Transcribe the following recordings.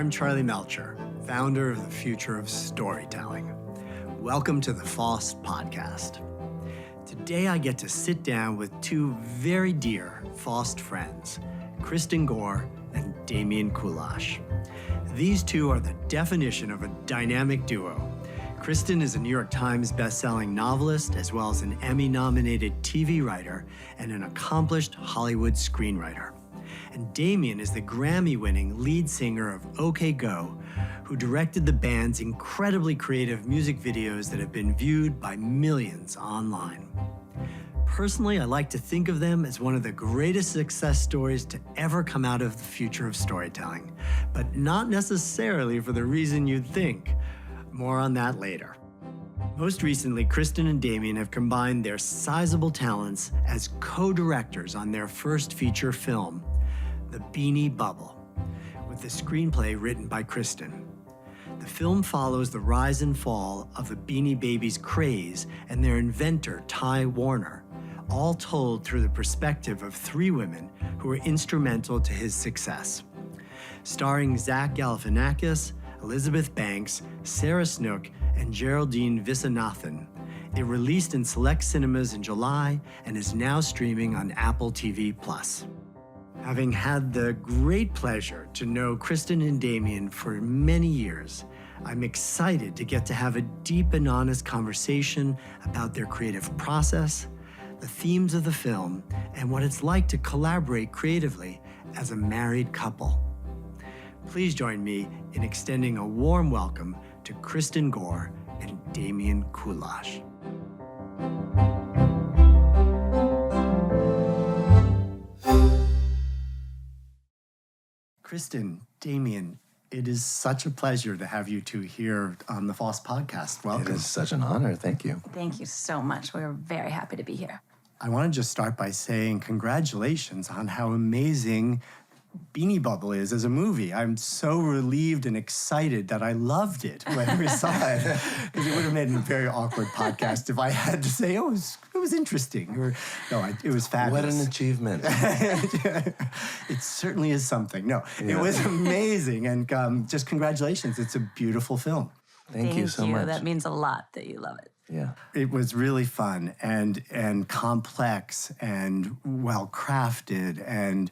I'm Charlie Melcher, founder of the Future of Storytelling. Welcome to the FoST Podcast. Today I get to sit down with two very dear FoST friends, Kristin Gore and Damian Kulash. These two are the definition of a dynamic duo. Kristin is a New York Times bestselling novelist, as well as an Emmy-nominated TV writer and an accomplished Hollywood screenwriter. And Damian is the Grammy-winning lead singer of OK Go, who directed the band's incredibly creative music videos that have been viewed by millions online. Personally, I like to think of them as one of the greatest success stories to ever come out of the future of storytelling, but not necessarily for the reason you'd think. More on that later. Most recently, Kristin and Damian have combined their sizable talents as co-directors on their first feature film, The Beanie Bubble, with the screenplay written by Kristin. The film follows the rise and fall of the Beanie Babies' craze and their inventor, Ty Warner, all told through the perspective of three women who were instrumental to his success. Starring Zach Galifianakis, Elizabeth Banks, Sarah Snook, and Geraldine Viswanathan, it released in select cinemas in July and is now streaming on Apple TV+. Having had the great pleasure to know Kristin and Damian for many years, I'm excited to get to have a deep and honest conversation about their creative process, the themes of the film, and what it's like to collaborate creatively as a married couple. Please join me in extending a warm welcome to Kristin Gore and Damian Kulash. Kristin, Damian, it is such a pleasure to have you two here on the FoST Podcast. Welcome. It is such an honor. Thank you. Thank you so much. We're very happy to be here. I want to just start by saying congratulations on how amazing Beanie Bubble is as a movie. I'm so relieved and excited that I loved it when we saw it, because it would have made a very awkward podcast if I had to say, oh, it was interesting. Or, no, it was fabulous. What an achievement. It certainly is something. No, It was amazing. And just congratulations. It's a beautiful film. Thank you so much. That means a lot that you love it. Yeah. It was really fun and complex and well-crafted and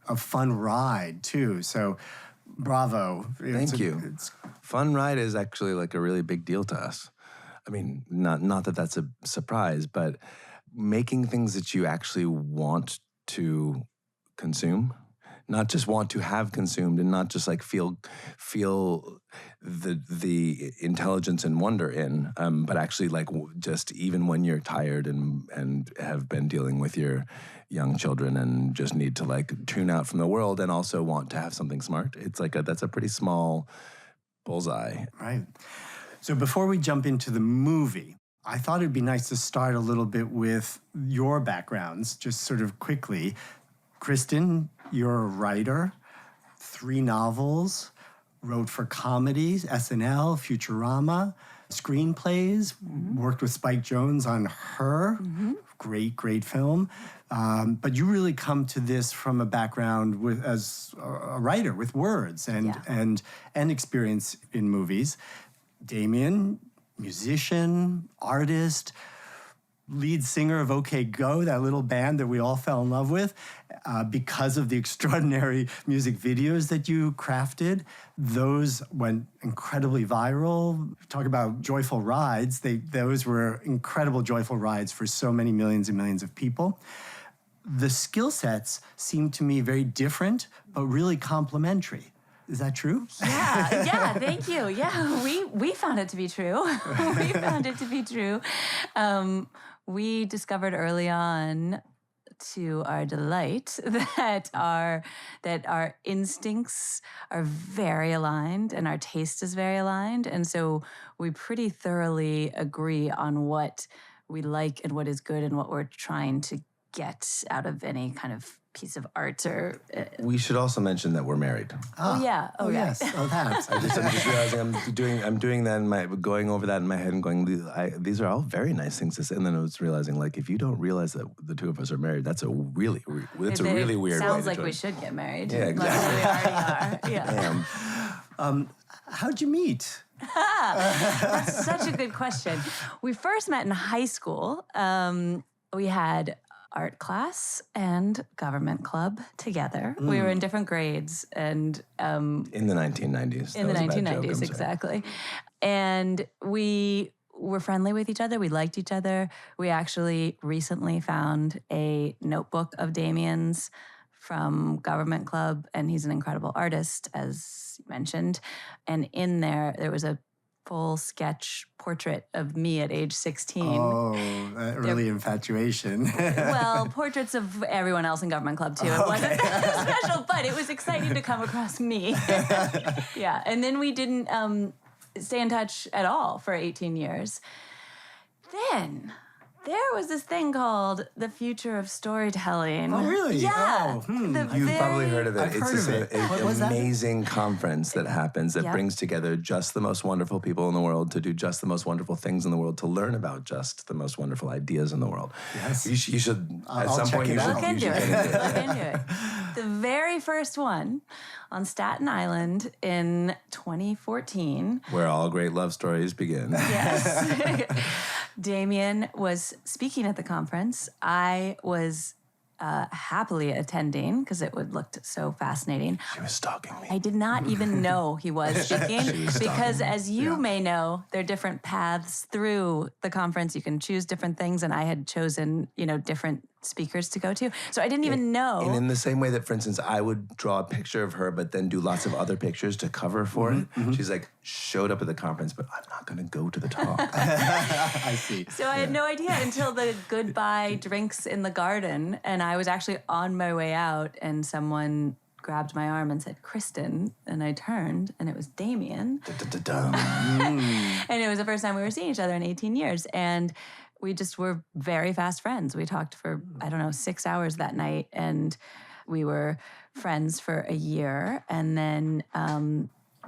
a fun ride, too. So, bravo. Thank you. Fun ride is actually like a really big deal to us. I mean, not that that's a surprise, but making things that you actually want to consume, not just want to have consumed, and not just like feel the intelligence and wonder in, but actually like just even when you're tired and have been dealing with your young children and just need to like tune out from the world and also want to have something smart. It's like that's a pretty small bullseye. Right. So before we jump into the movie, I thought it'd be nice to start a little bit with your backgrounds, just sort of quickly. Kristin, you're a writer, 3 novels, wrote for comedies, SNL, Futurama, screenplays, worked with Spike Jonze on Her, great film. But you really come to this from a background as a writer with words and experience in movies. Damian, musician, artist, lead singer of OK Go, that little band that we all fell in love with, because of the extraordinary music videos that you crafted. Those went incredibly viral. Talk about joyful rides. Those were incredible joyful rides for so many millions and millions of people. The skill sets seem to me very different, but really complementary. Is that true? Yeah, thank you. Yeah, we found it to be true. We found it to be true. We discovered early on, to our delight, that our instincts are very aligned and our taste is very aligned. And so we pretty thoroughly agree on what we like and what is good and what we're trying to get out of any kind of piece of art. Or we should also mention that we're married. Oh yes. Oh, that. I'm just realizing I'm doing that going over that in my head and going, these are all very nice things to say. And then I was realizing, like, if you don't realize that the two of us are married, that's a really weird. Sounds way like to we should get married. Yeah, exactly. We already are. Yeah. How'd you meet? That's such a good question. We first met in high school. We had art class and government club together. We were in different grades and In the 1990s. in the That was a bad joke, 1990s, I'm sorry. exactly. And we were friendly with each other. We liked each other. We actually recently found a notebook of Damian's from Government Club, and he's an incredible artist, as you mentioned. And in there was a full sketch portrait of me at age 16. Oh, early infatuation. Well, portraits of everyone else in Government Club, too. It wasn't that special, but it was exciting to come across me. Yeah, and then we didn't stay in touch at all for 18 years. Then there was this thing called the future of storytelling. Oh, really? Yeah. Oh, You've probably heard of it. I've heard of it. What was an that? amazing conference that happens that Yeah. brings together just the most wonderful people in the world to do just the most wonderful things in the world, to learn about just the most wonderful ideas in the world. Yes. You should, at I'll some check point, it you out. Look should into get it. into it. Look into it. The very first one on Staten Island in 2014. Where all great love stories begin. Yes. Damian was speaking at the conference. I was happily attending because it looked so fascinating. She was stalking me. I did not even know he was speaking because, as you may know, there are different paths through the conference. You can choose different things, and I had chosen, different speakers to go to. So I didn't even know. And in the same way that, for instance, I would draw a picture of her, but then do lots of other pictures to cover for it. She's like, showed up at the conference, but I'm not going to go to the talk. I see. So I had no idea until the goodbye drinks in the garden, and I was actually on my way out, and someone grabbed my arm and said, "Kristin," and I turned, and it was Damian. Da-da-da-dum. And it was the first time we were seeing each other in 18 years. And we just were very fast friends. We talked for, 6 hours that night. And we were friends for a year and then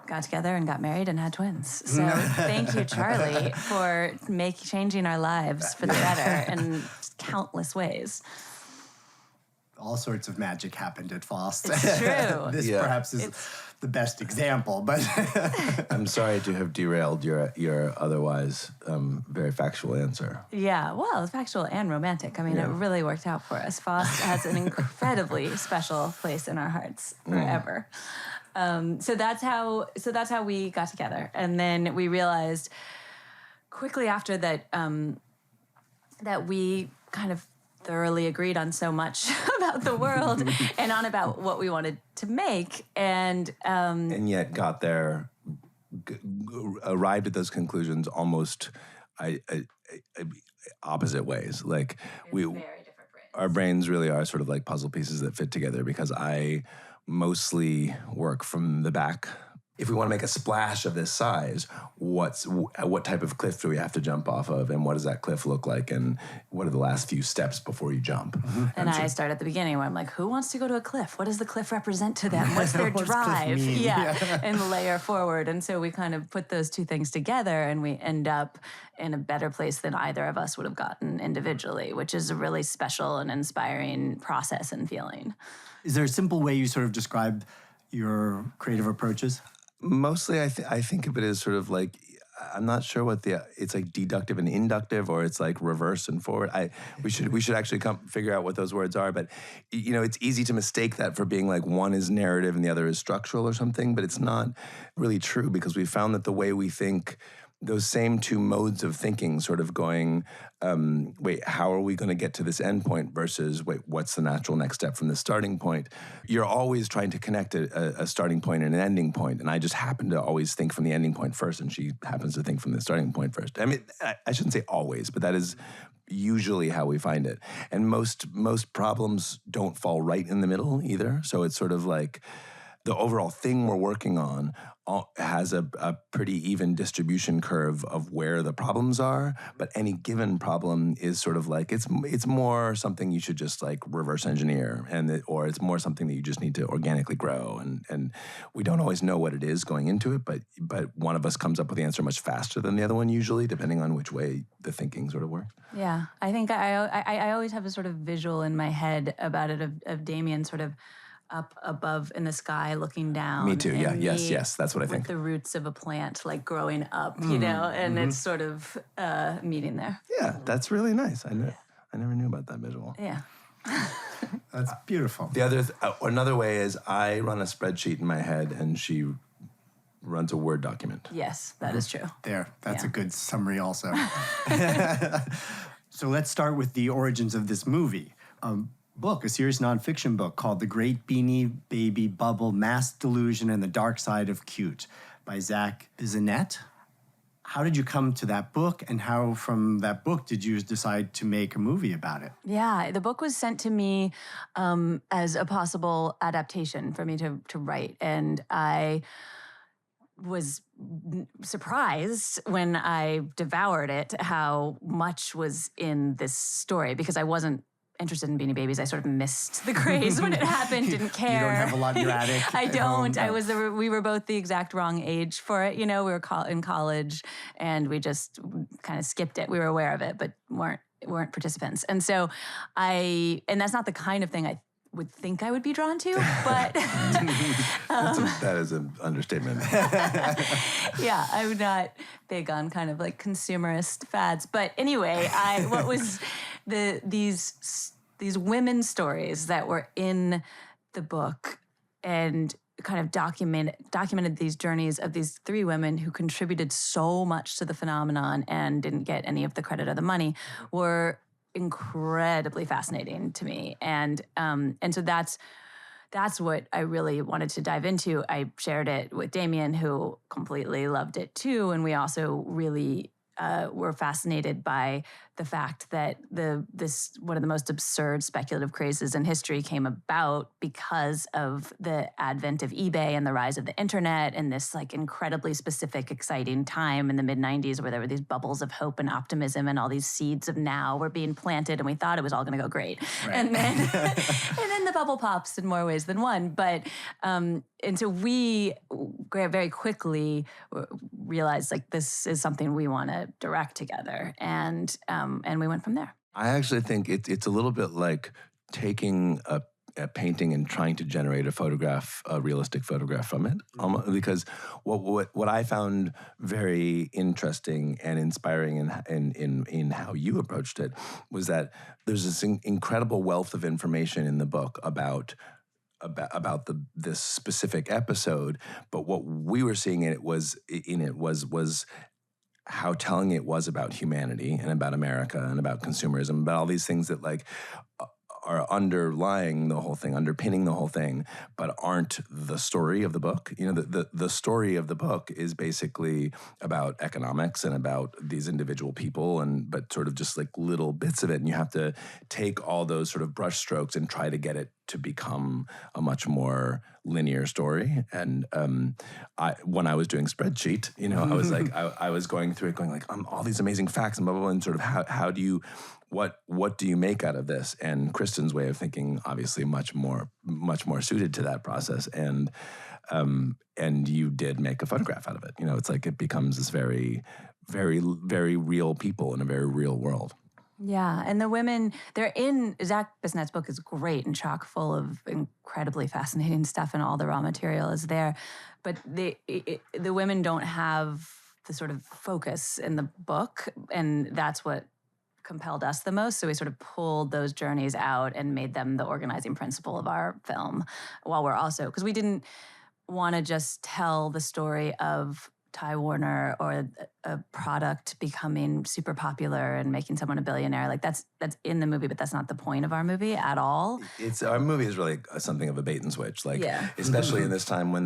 got together and got married and had twins. So thank you, Charlie, for changing our lives for the better in countless ways. All sorts of magic happened at FoST. It's true. This Yeah. perhaps is the best example, but I'm sorry to have derailed your otherwise very factual answer. Yeah, well, it's factual and romantic. I mean, it really worked out for us. FoST has an incredibly special place in our hearts forever. So that's how we got together, and then we realized quickly after that that we kind of thoroughly agreed on so much about the world and on about what we wanted to make, and yet got there, arrived at those conclusions almost opposite ways. Like very different brains. our brains really are sort of like puzzle pieces that fit together, because I mostly work from the back. If we want to make a splash of this size, what type of cliff do we have to jump off of, and what does that cliff look like, and what are the last few steps before you jump? And I start at the beginning where I'm like, who wants to go to a cliff? What does the cliff represent to them? What's their What's cliff drive? mean? Yeah, and layer forward. And so we kind of put those two things together, and we end up in a better place than either of us would have gotten individually, which is a really special and inspiring process and feeling. is there a simple way you sort of describe your creative approaches? Mostly, I think of it as sort of like, I'm not sure what it's like deductive and inductive, or it's like reverse and forward. We should actually figure out what those words are. But it's easy to mistake that for being like one is narrative and the other is structural or something. But it's not really true, because we found that the way we think, those same two modes of thinking, sort of going, wait, how are we going to get to this end point versus, wait, what's the natural next step from the starting point? You're always trying to connect a starting point and an ending point. And I just happen to always think from the ending point first, and she happens to think from the starting point first. I mean, I shouldn't say always, but that is usually how we find it. And most problems don't fall right in the middle either. So it's sort of like the overall thing we're working on has a pretty even distribution curve of where the problems are, but any given problem is sort of like, it's more something you should just like reverse engineer, or it's more something that you just need to organically grow, and we don't always know what it is going into it, but one of us comes up with the answer much faster than the other one, usually, depending on which way the thinking sort of works. Yeah, I think I always have a sort of visual in my head about it of Damian sort of up above in the sky looking down. Me too. Yeah. and Yes. That's what I think. With the roots of a plant, like growing up, and it's sort of meeting there. Yeah, that's really nice. I never knew about that visual. Yeah. That's beautiful. The other, another way is I run a spreadsheet in my head, and she runs a Word document. Yes, that is true. That's a good summary also. So let's start with the origins of this movie. A serious nonfiction book called The Great Beanie Baby Bubble, Mass Delusion and the Dark Side of Cute by Zach Bissonette. How did you come to that book, and how from that book did you decide to make a movie about it? Yeah, the book was sent to me as a possible adaptation for me to write, and I was surprised when I devoured it how much was in this story, because I wasn't interested in Beanie Babies. I sort of missed the craze when it happened, didn't care. You don't have a lot in your attic? I don't. Home. We were both the exact wrong age for it. We were in college, and we just kind of skipped it. We were aware of it, but weren't participants. And so and that's not the kind of thing I would think I would be drawn to, but that is an understatement. Yeah, I'm not big on kind of like consumerist fads. But anyway, what was these women's stories that were in the book, and kind of documented these journeys of these three women who contributed so much to the phenomenon and didn't get any of the credit or the money, were incredibly fascinating to me, and so that's what I really wanted to dive into. I shared it with Damian, who completely loved it too, and we also really were fascinated by the fact that this one of the most absurd speculative crazes in history came about because of the advent of eBay and the rise of the internet, and this like incredibly specific, exciting time in the mid-90s where there were these bubbles of hope and optimism, and all these seeds of now were being planted, and we thought it was all going to go great. Right. And then and then the bubble pops in more ways than one. But and so we very quickly realized like this is something we want to direct together, and we went from there. I actually think it's a little bit like taking a painting and trying to generate a realistic photograph from it. Because what I found very interesting and inspiring in how you approached it was that there's this incredible wealth of information in the book about this specific episode, but what we were seeing in it was how telling it was about humanity and about America and about consumerism, about all these things that like are underlying the whole thing, underpinning the whole thing, but aren't the story of the book. The story of the book is basically about economics and about these individual people, but sort of just like little bits of it. And you have to take all those sort of brushstrokes and try to get it to become a much more linear story. And when I was doing spreadsheet, I was like, I was going through it, going like, all these amazing facts and blah, blah, blah, and sort of how do you, what do you make out of this? And Kristin's way of thinking, obviously much more suited to that process. And you did make a photograph out of it. It's like it becomes this very, very, very real people in a very real world. Yeah, and the women, Zach Bissonette's book is great and chock full of incredibly fascinating stuff, and all the raw material is there. But the women don't have the sort of focus in the book, and that's what compelled us the most. So we sort of pulled those journeys out and made them the organizing principle of our film, while we're also, because we didn't want to just tell the story of Ty Warner or a product becoming super popular and making someone a billionaire. Like that's in the movie, but that's not the point of our movie at all. Our movie is really something of a bait and switch. Like, yeah. Especially in this time when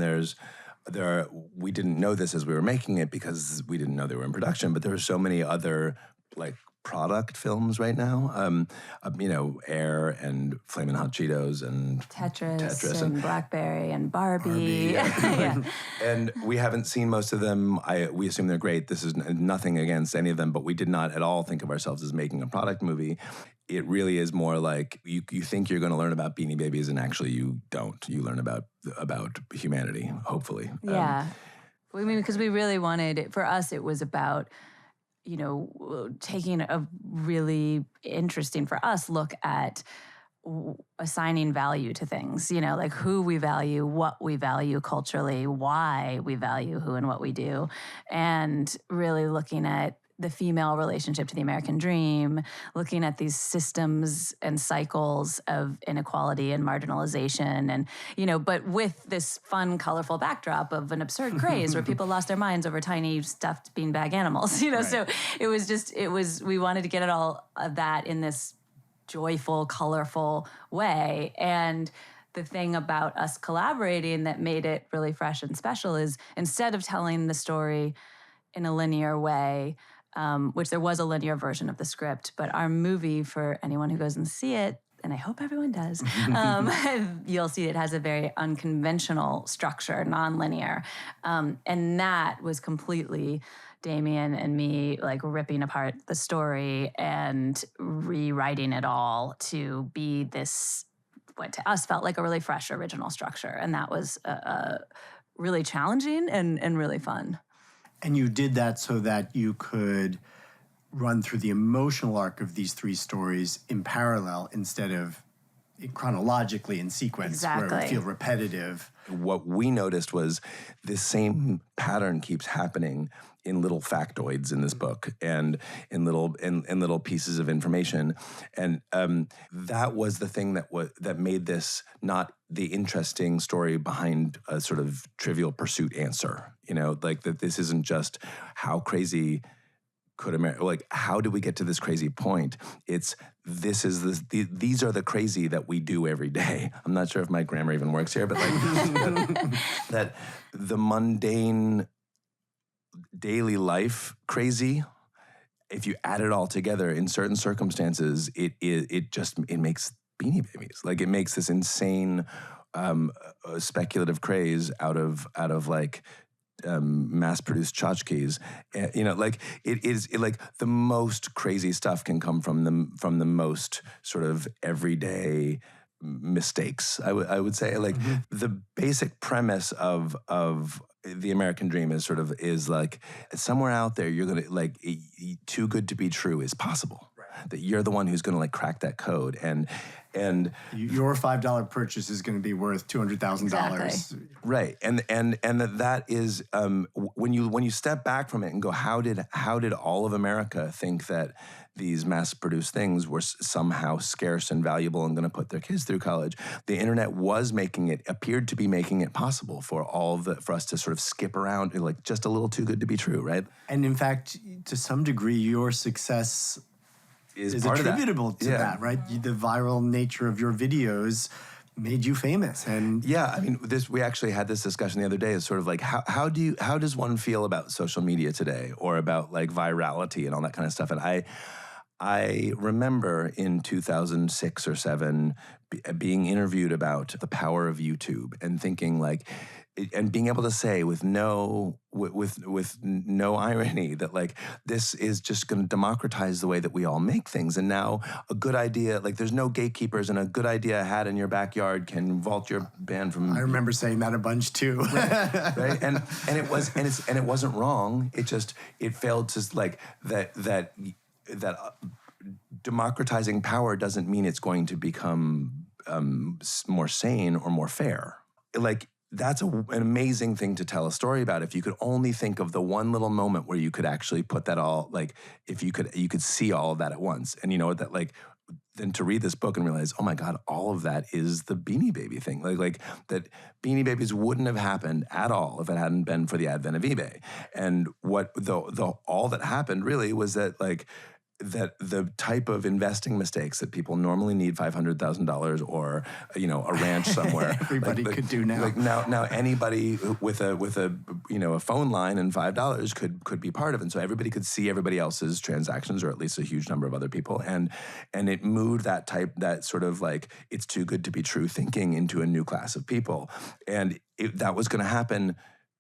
we didn't know this as we were making it because we didn't know they were in production, but there were so many other like product films right now. Air and Flamin' Hot Cheetos and Tetris and Blackberry and Barbie. Yeah. And we haven't seen most of them. We assume they're great. This is nothing against any of them, but we did not at all think of ourselves as making a product movie. It really is more like you think you're going to learn about Beanie Babies, and actually you don't. You learn about humanity, hopefully. Yeah. Because we really wanted it. For us, it was about taking a really interesting, for us, look at assigning value to things, like who we value, what we value culturally, why we value who and what we do, and really looking at the female relationship to the American dream, looking at these systems and cycles of inequality and marginalization, and, but with this fun, colorful backdrop of an absurd craze where people lost their minds over tiny stuffed beanbag animals, Right. So we wanted to get at all of that in this joyful, colorful way. And the thing about us collaborating that made it really fresh and special is instead of telling the story in a linear way, which there was a linear version of the script, but our movie, for anyone who goes and see it, and I hope everyone does, you'll see it has a very unconventional structure, non-linear. And that was completely Damian and me like ripping apart the story and rewriting it all to be this, what to us felt like a really fresh original structure. And that was really challenging and really fun. And you did that so that you could run through the emotional arc of these three stories in parallel instead of chronologically in sequence, where it would feel repetitive. What we noticed was this same pattern keeps happening in little factoids in this book and in little pieces of information, and that was the thing that made this not the interesting story behind a sort of Trivial Pursuit answer. Like that this isn't just how crazy could America, like how did we get to this crazy point? These are the crazy that we do every day. I'm not sure if my grammar even works here, but like that the mundane daily life crazy, if you add it all together in certain circumstances, it makes Beanie Babies. Like it makes this insane speculative craze out of like mass-produced tchotchkes. Like like the most crazy stuff can come from the most sort of everyday mistakes. I would say like the basic premise of the American dream is like somewhere out there you're gonna like too good to be true is possible. Right. That you're the one who's gonna like crack that code and your $5 purchase is going to be worth $200,000. Exactly. Right, and that is when you step back from it and go, how did all of America think that these mass-produced things were somehow scarce and valuable and going to put their kids through college? The internet appeared to be making it possible for for us to sort of skip around, like just a little too good to be true, right? And in fact, to some degree, your success is attributable to that, right? The viral nature of your videos made you famous, and yeah, I mean, we actually had this discussion the other day. Is sort of like how does one feel about social media today, or about like virality and all that kind of stuff? And I remember in 2006 or 7 being interviewed about the power of YouTube and thinking like, and being able to say with no irony that like this is just going to democratize the way that we all make things. And now a good idea, like there's no gatekeepers, and a good idea had in your backyard can vault your band from. I remember saying that a bunch too. Right? And it wasn't wrong. It failed to like that democratizing power doesn't mean it's going to become more sane or more fair. Like that's an amazing thing to tell a story about. If you could only think of the one little moment where you could actually put that all, like if you could see all of that at once, and that like then to read this book and realize, oh my God, all of that is the Beanie Baby thing. Like that Beanie Babies wouldn't have happened at all if it hadn't been for the advent of eBay. And what all that happened really was that like that the type of investing mistakes that people normally need $500,000 or a ranch somewhere everybody could do now. Like now anybody with a phone line and $5 could be part of it. And so everybody could see everybody else's transactions, or at least a huge number of other people, and it moved that sort of like it's too good to be true thinking into a new class of people, and that was going to happen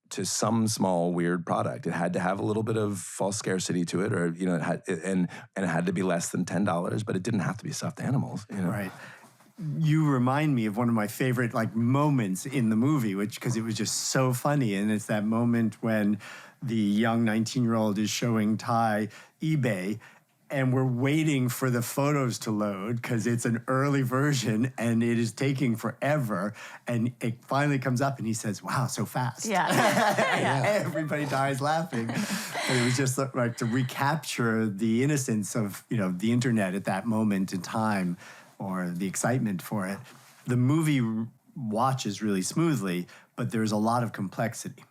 to some small weird product. It had to have a little bit of false scarcity to it, or and it had to be less than $10, but it didn't have to be stuffed animals. Right. You remind me of one of my favorite like moments in the movie, because it was just so funny, and it's that moment when the young 19-year-old is showing Ty eBay, and we're waiting for the photos to load because it's an early version and it is taking forever. And it finally comes up and he says, wow, so fast. Yeah. Everybody dies laughing. And it was just like to recapture the innocence of, the internet at that moment in time, or the excitement for it. The movie watches really smoothly, but there's a lot of complexity.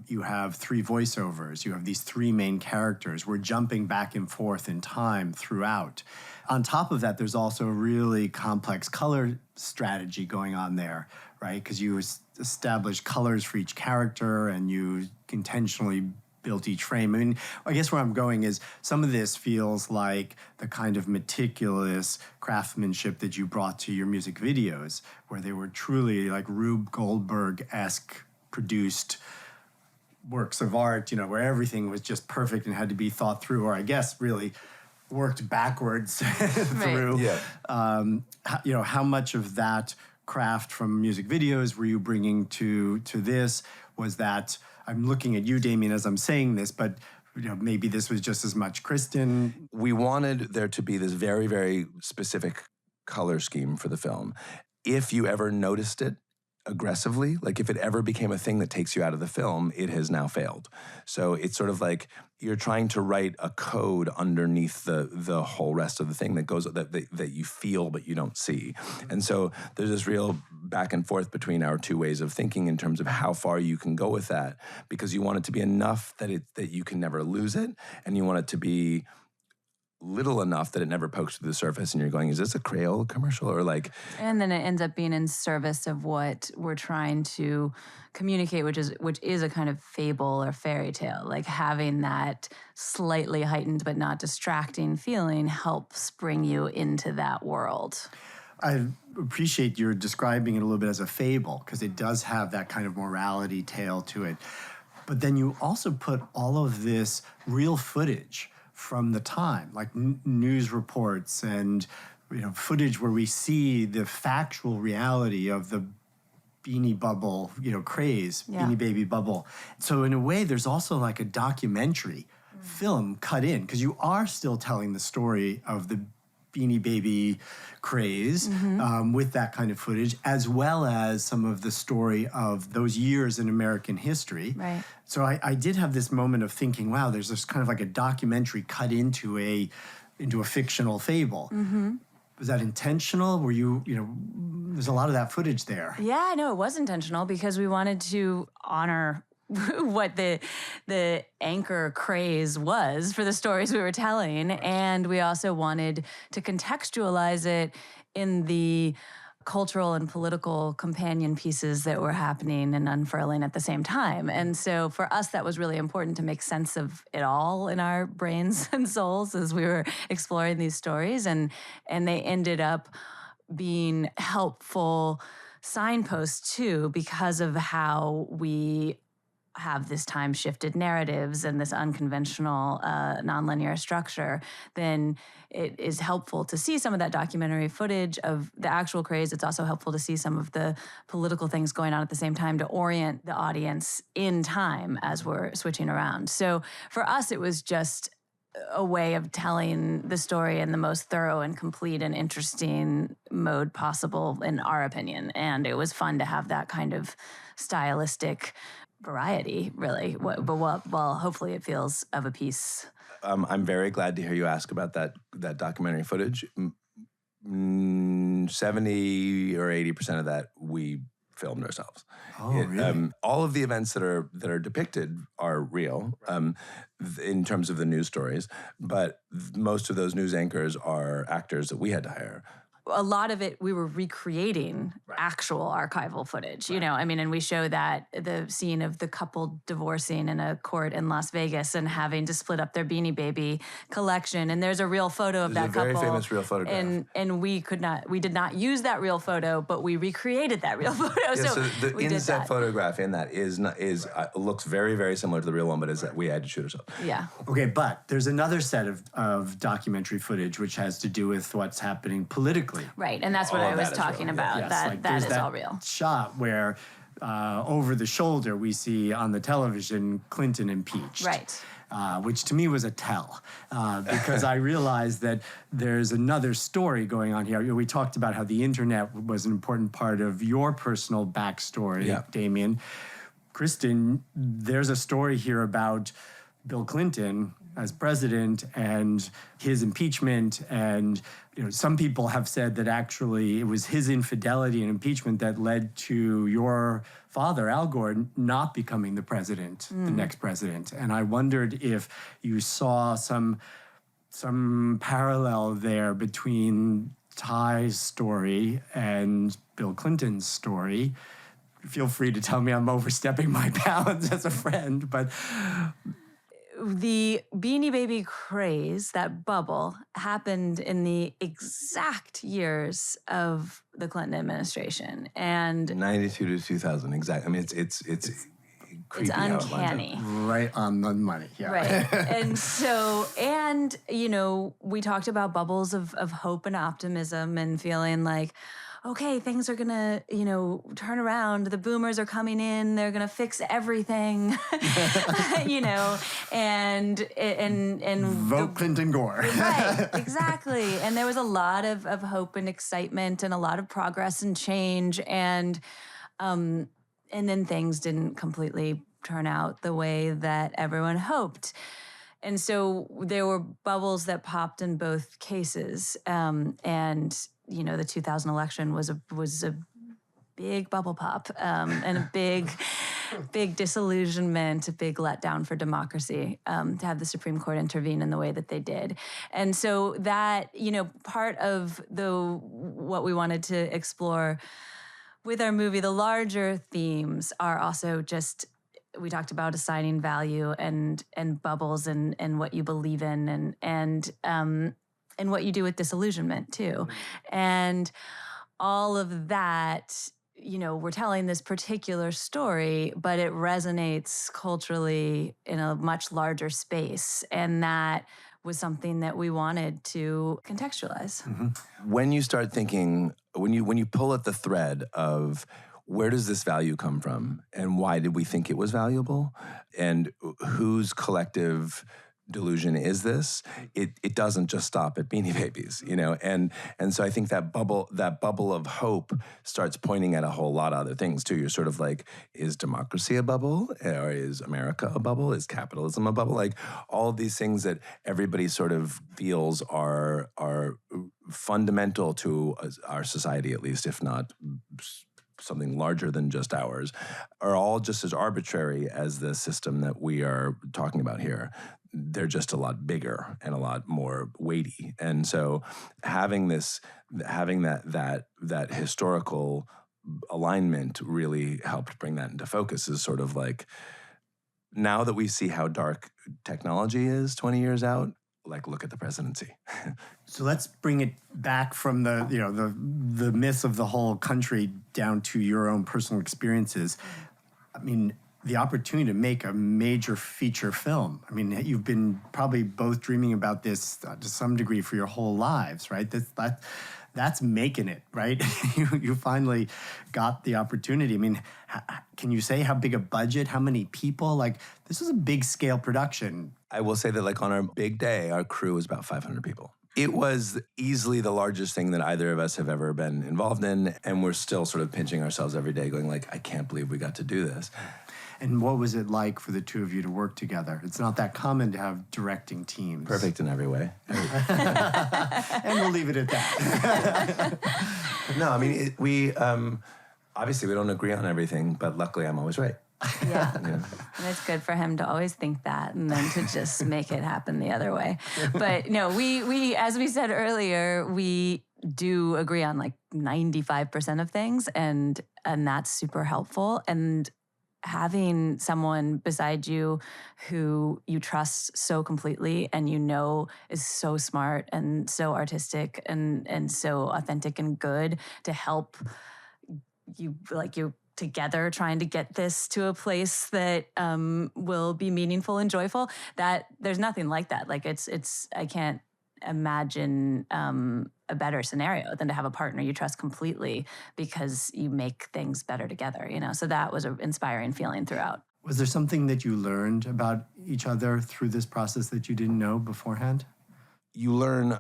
You have 3 voiceovers. You have these 3 main characters. We're jumping back and forth in time throughout. On top of that, there's also a really complex color strategy going on there, right? Because you establish colors for each character and you intentionally built each frame. I mean, I guess where I'm going is some of this feels like the kind of meticulous craftsmanship that you brought to your music videos, where they were truly like Rube Goldberg-esque produced works of art, where everything was just perfect and had to be thought through, or I guess really worked backwards through. Right. Yeah. How much of that craft from music videos were you bringing to this? Was that, I'm looking at you, Damian, as I'm saying this, but maybe this was just as much Kristin. We wanted there to be this very, very specific color scheme for the film. If you ever noticed it aggressively, like if it ever became a thing that takes you out of the film, it has now failed. So it's sort of like you're trying to write a code underneath the whole rest of the thing that goes that you feel but you don't see. And so there's this real back and forth between our 2 ways of thinking in terms of how far you can go with that, because you want it to be enough that you can never lose it, and you want it to be little enough that it never pokes to the surface and you're going, is this a Crayola commercial or like... And then it ends up being in service of what we're trying to communicate, which is a kind of fable or fairy tale. Like having that slightly heightened but not distracting feeling helps bring you into that world. I appreciate you're describing it a little bit as a fable, because it does have that kind of morality tale to it. But then you also put all of this real footage from the time, like news reports and footage where we see the factual reality of the Beanie Bubble, craze, Yeah. Beanie Baby Bubble. So in a way, there's also like a documentary film cut in, because you are still telling the story of the Beanie Baby craze with that kind of footage, as well as some of the story of those years in American history. Right. So I did have this moment of thinking, wow, there's this kind of like a documentary cut into a fictional fable. Mm-hmm. Was that intentional? Were you there's a lot of that footage there. Yeah, no, it was intentional because we wanted to honor what the anchor craze was for the stories we were telling. And we also wanted to contextualize it in the cultural and political companion pieces that were happening and unfurling at the same time. And so for us, that was really important to make sense of it all in our brains and souls as we were exploring these stories. And they ended up being helpful signposts too, because of how we have this time-shifted narratives and this unconventional nonlinear structure, then it is helpful to see some of that documentary footage of the actual craze. It's also helpful to see some of the political things going on at the same time to orient the audience in time as we're switching around. So for us, it was just a way of telling the story in the most thorough and complete and interesting mode possible, in our opinion. And it was fun to have that kind of stylistic variety, really. But well, hopefully it feels of a piece. I'm very glad to hear you ask about that documentary footage. 70 or 80% of that we filmed ourselves. Oh, really? All of the events that are depicted are real, in terms of the news stories, but most of those news anchors are actors that we had to hire. A lot of it, we were recreating actual archival footage, and we show that the scene of the couple divorcing in a court in Las Vegas and having to split up their Beanie Baby collection. And there's a real photo of that couple. There's a very famous real photograph. And we did not use that real photo, but we recreated that real photo. Yeah, so the inset photograph in that looks very, very similar to the real one, but is that we had to shoot ourselves. Yeah. Okay, but there's another set of documentary footage which has to do with what's happening politically. Right, and that's what I was talking about. Yes, that is all real. Shot where over the shoulder we see on the television Clinton impeached. Right. which to me was a tell, because I realized that there's another story going on here. We talked about how the internet was an important part of your personal backstory, Damian. Kristin, there's a story here about Bill Clinton as president and his impeachment. And some people have said that actually it was his infidelity and impeachment that led to your father, Al Gore, not becoming the president, the next president. And I wondered if you saw some parallel there between Ty's story and Bill Clinton's story. Feel free to tell me I'm overstepping my bounds as a friend, but the Beanie Baby craze, that bubble, happened in the exact years of the Clinton administration, and 92 to 2000, exactly. I mean, it's creepy. It's uncanny. Right on the money, yeah. Right. And so, we talked about bubbles of hope and optimism and feeling like, okay, things are gonna, turn around. The boomers are coming in. They're gonna fix everything, and vote Clinton Gore. Right, exactly. And there was a lot of hope and excitement and a lot of progress and change, and then things didn't completely turn out the way that everyone hoped. And so there were bubbles that popped in both cases, and the 2000 election was a big bubble pop, and a big disillusionment, a big letdown for democracy, to have the Supreme Court intervene in the way that they did. And so that, part of what we wanted to explore with our movie, the larger themes are also just, we talked about assigning value and bubbles and what you believe in and what you do with disillusionment too. And all of that, we're telling this particular story, but it resonates culturally in a much larger space. And that was something that we wanted to contextualize. Mm-hmm. When you start thinking, when you pull at the thread of where does this value come from and why did we think it was valuable and whose collective delusion is this, it doesn't just stop at Beanie Babies, and so I think that bubble of hope starts pointing at a whole lot of other things too. You're sort of like, is democracy a bubble, or is America a bubble, is capitalism a bubble? Like all of these things that everybody sort of feels are fundamental to our society, at least, if not something larger than just ours, are all just as arbitrary as the system that we are talking about here. They're just a lot bigger and a lot more weighty. And so having that historical alignment really helped bring that into focus. Is sort of like, now that we see how dark technology is 20 years out, like, look at the presidency. So let's bring it back from the myth of the whole country down to your own personal experiences. I mean, the opportunity to make a major feature film. I mean, you've been probably both dreaming about this to some degree for your whole lives, right? That's making it, right? You finally got the opportunity. I mean, can you say how big a budget, how many people? Like, this was a big scale production. I will say that, like, on our big day, our crew was about 500 people. It was easily the largest thing that either of us have ever been involved in, and we're still sort of pinching ourselves every day going like, I can't believe we got to do this. And what was it like for the two of you to work together? It's not that common to have directing teams. Perfect in every way. And we'll leave it at that. No, I mean, we obviously we don't agree on everything, but luckily I'm always right. Yeah. And it's good for him to always think that and then to just make it happen the other way. But no, we as we said earlier, we do agree on like 95% of things, and that's super helpful. And having someone beside you who you trust so completely and is so smart and so artistic and so authentic and good to help you together trying to get this to a place that will be meaningful and joyful, that there's nothing like that. Like it's I can't imagine a better scenario than to have a partner you trust completely because you make things better together, So that was an inspiring feeling throughout. Was there something that you learned about each other through this process that you didn't know beforehand? You learn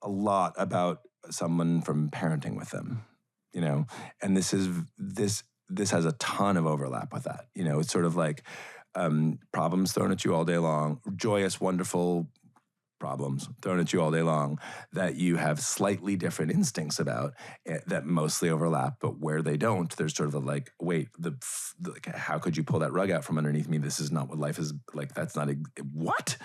a lot about someone from parenting with them, and this has a ton of overlap with that. It's sort of like problems thrown at you all day long, joyous, wonderful problems thrown at you all day long that you have slightly different instincts about that mostly overlap, but where they don't, there's sort of a like, wait, how could you pull that rug out from underneath me? This is not what life is like. That's not what,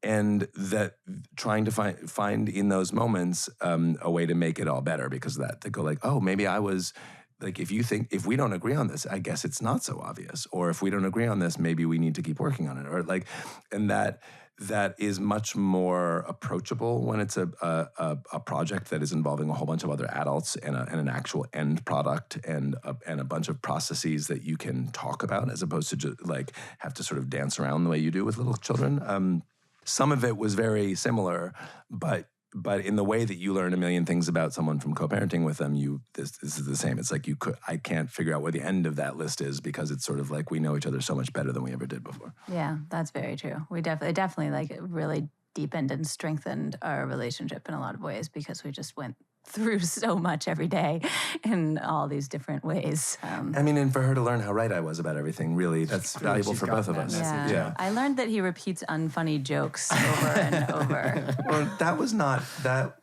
and that trying to find in those moments a way to make it all better because of that, to go like, oh, maybe I was like, if we don't agree on this, I guess it's not so obvious. Or if we don't agree on this, maybe we need to keep working on it. Or like, and that is much more approachable when it's a project that is involving a whole bunch of other adults and an actual end product and a bunch of processes that you can talk about, as opposed to just like have to sort of dance around the way you do with little children. Some of it was very similar, but in the way that you learn a million things about someone from co-parenting with them, this is the same. It's like I can't figure out where the end of that list is because it's sort of like we know each other so much better than we ever did before. Yeah, that's very true. We definitely like really deepened and strengthened our relationship in a lot of ways because we just went through so much every day in all these different ways. And for her to learn how right I was about everything, really, that's valuable for both of us. Yeah. I learned that he repeats unfunny jokes over and over. Well, that was not that.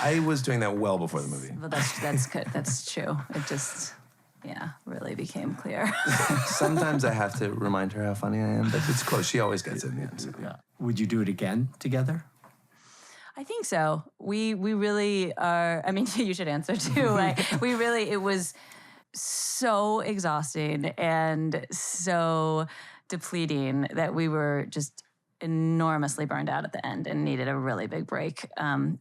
I was doing that well before the movie. Well, that's good. That's true. It just, really became clear. Sometimes I have to remind her how funny I am, but it's close. She always gets it in the end. So. Yeah. Would you do it again together? I think so. We really are. I mean, you should answer too. It was so exhausting and so depleting that we were just enormously burned out at the end and needed a really big break.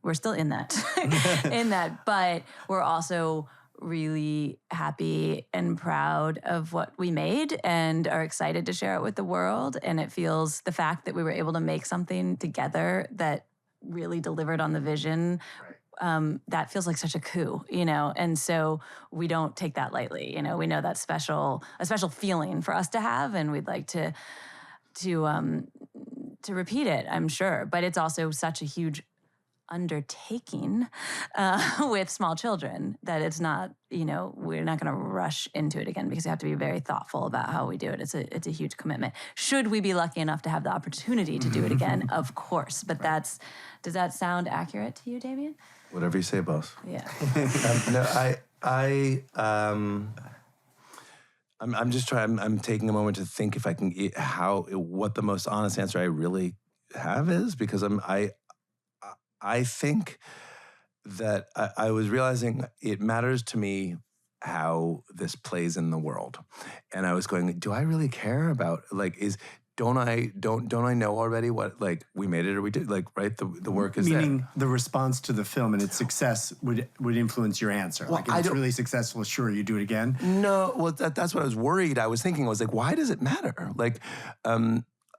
We're still in that, but we're also really happy and proud of what we made and are excited to share it with the world. And it feels the fact that we were able to make something together that really delivered on the vision, that feels like such a coup, and so we don't take that lightly. We know that's a special feeling for us to have, and we'd like to repeat it, I'm sure. But it's also such a huge undertaking with small children that it's not, we're not going to rush into it again because we have to be very thoughtful about how we do it. It's a huge commitment. Should we be lucky enough to have the opportunity to do it again? Of course. But does that sound accurate to you, Damian? Whatever you say, boss. Yeah. I'm just trying. I'm taking a moment to think if I can what the most honest answer I really have is, because I think that I was realizing it matters to me how this plays in the world, and I was going, do I really care about don't I know already what we made it or we did right the work is meaning there. The response to the film and its success would influence your answer. If it's really successful, sure, you do it again. No, well that's what I was worried. I was thinking, why does it matter?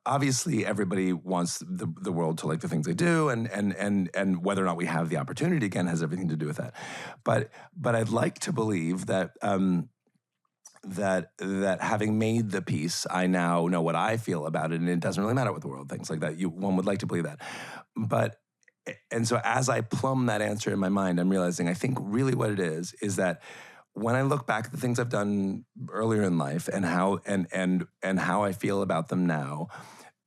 Obviously, everybody wants the world to like the things they do, and whether or not we have the opportunity again has everything to do with that. But I'd like to believe that that having made the piece, I now know what I feel about it, and it doesn't really matter what the world thinks like that. One would like to believe that, and so as I plumb that answer in my mind, I'm realizing I think really what it is that when I look back at the things I've done earlier in life and how and how I feel about them now,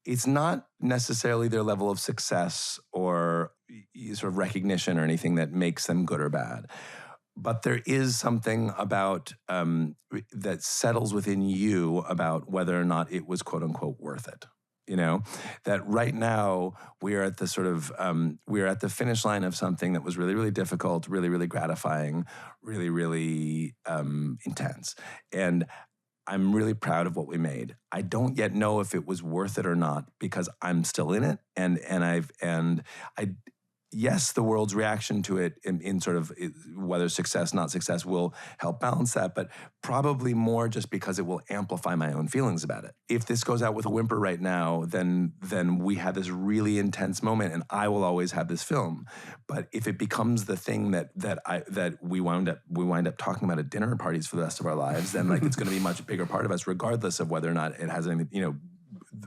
it's not necessarily their level of success or sort of recognition or anything that makes them good or bad. But there is something about that settles within you about whether or not it was quote unquote worth it. That right now we are at the sort of we are at the finish line of something that was really, really difficult, really, really gratifying, really, really intense. And I'm really proud of what we made. I don't yet know if it was worth it or not because I'm still in it, and yes, the world's reaction to it in sort of whether success, not success, will help balance that, but probably more just because it will amplify my own feelings about it. If this goes out with a whimper right now, then we have this really intense moment, and I will always have this film. But if it becomes the thing that we wind up talking about at dinner parties for the rest of our lives, then like it's going to be a much bigger part of us, regardless of whether or not it has any,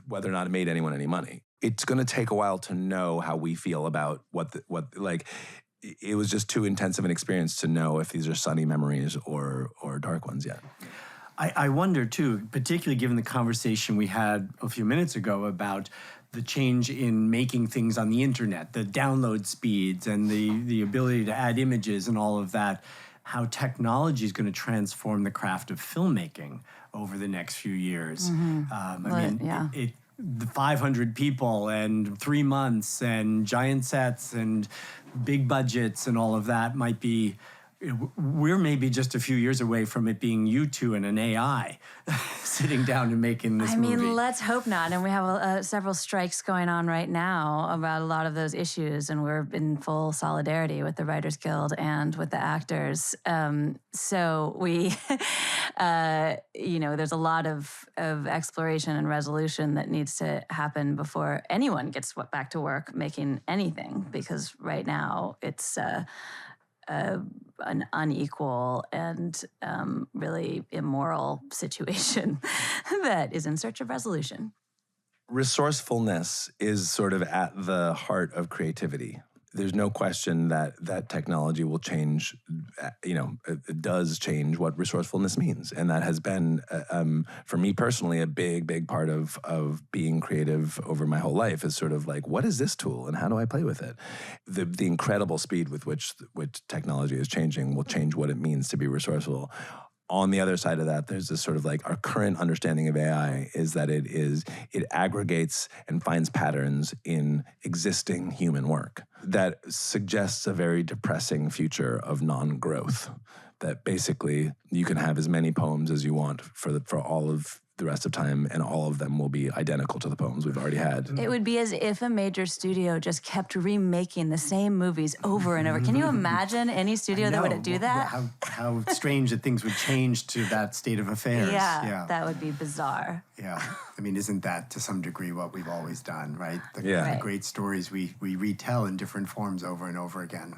whether or not it made anyone any money. It's going to take a while to know how we feel about what it was just too intensive an experience to know if these are sunny memories or dark ones yet. I wonder too, particularly given the conversation we had a few minutes ago about the change in making things on the internet, the download speeds and the ability to add images and all of that, how technology is going to transform the craft of filmmaking over the next few years. The 500 people and 3 months and giant sets and big budgets and all of that might be, we're maybe just a few years away from it being you two and an AI sitting down and making this movie. I mean, let's hope not. And we have several strikes going on right now about a lot of those issues, and we're in full solidarity with the Writers Guild and with the actors. So we, there's a lot of exploration and resolution that needs to happen before anyone gets back to work making anything, because right now it's an unequal and really immoral situation that is in search of resolution. Resourcefulness is sort of at the heart of creativity. There's no question that technology will change, it does change what resourcefulness means. And that has been, for me personally, a big, big part of being creative over my whole life is sort of like, what is this tool and how do I play with it? The incredible speed with which technology is changing will change what it means to be resourceful. On the other side of that, there's this sort of like our current understanding of AI is that it aggregates and finds patterns in existing human work that suggests a very depressing future of non-growth. That basically you can have as many poems as you want for all of the rest of time, and all of them will be identical to the poems we've already had. It would be as if a major studio just kept remaking the same movies over and over. Can you imagine any studio that would do that? How strange that things would change to that state of affairs. Yeah, that would be bizarre. Yeah, I mean, isn't that to some degree what we've always done, right? The Right. great stories we retell in different forms over and over again.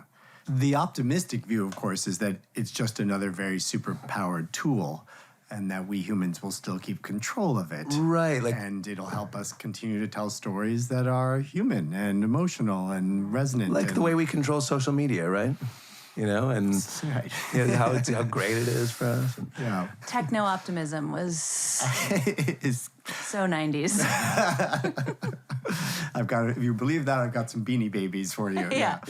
The optimistic view, of course, is that it's just another very superpowered tool, and that we humans will still keep control of it. Right. And it'll help us continue to tell stories that are human and emotional and resonant. Like the way we control social media, right? And right. How great it is for us. Yeah. Techno-optimism was so 90s. If you believe that, I've got some Beanie Babies for you. Yeah.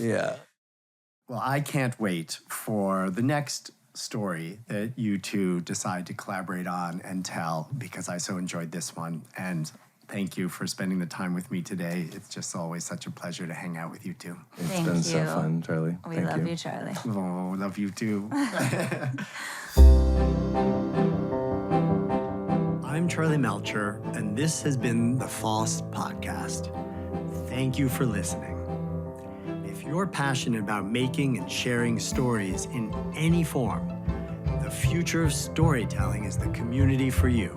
Well, I can't wait for the next story that you two decide to collaborate on and tell, because I so enjoyed this one. And thank you for spending the time with me today. It's just always such a pleasure to hang out with you two. It's been so fun, Charlie. We love you, Charlie. Oh, love you too. I'm Charlie Melcher, and this has been the FoST Podcast. Thank you for listening. If you're passionate about making and sharing stories in any form, the future of storytelling is the community for you.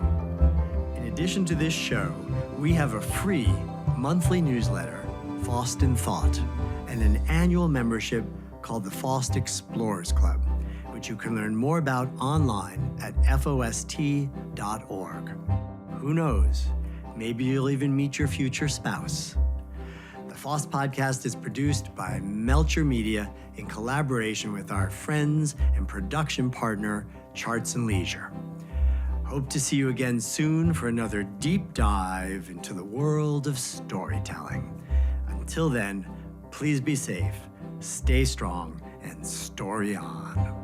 In addition to this show, we have a free monthly newsletter, FoST in Thought, and an annual membership called the FoST Explorers Club, which you can learn more about online at FOST.org. Who knows? Maybe you'll even meet your future spouse. The FoST Podcast is produced by Melcher Media in collaboration with our friends and production partner, Charts and Leisure. Hope to see you again soon for another deep dive into the world of storytelling. Until then, please be safe, stay strong, and story on.